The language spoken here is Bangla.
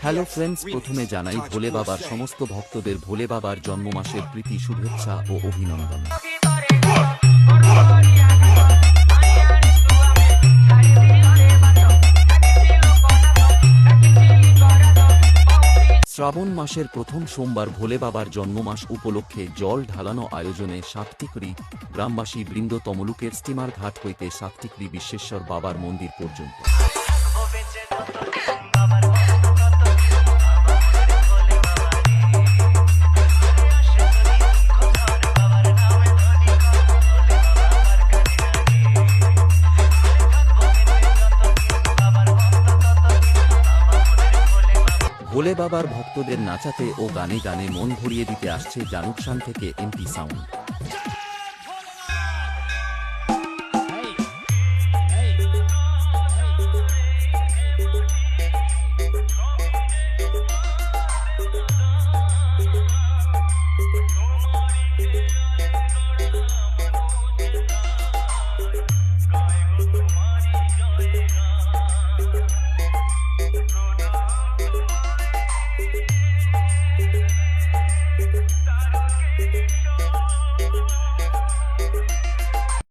হ্যালো ফ্রেন্ডস, প্রথমে জানাই ভোলে বাবার সমস্ত ভক্তদের ভোলে বাবার জন্মমাসের প্রীতি, শুভেচ্ছা ও অভিনন্দন। শ্রাবণ মাসের প্রথম সোমবার ভোলে বাবার জন্মমাস উপলক্ষে জল ঢালানো আয়োজনে সাতটিকরি গ্রামবাসী বৃন্দ তমলুকের স্টিমার ঘাট হইতে সাতটিকরি বিশ্বেশ্বর বাবার মন্দির পর্যন্ত ভোলে বাবার ভক্তদের নাচাতে ও গানে গানে মন ভরিয়ে দিতে আসছে জানুকসান থেকে এমপি সাউন্ড।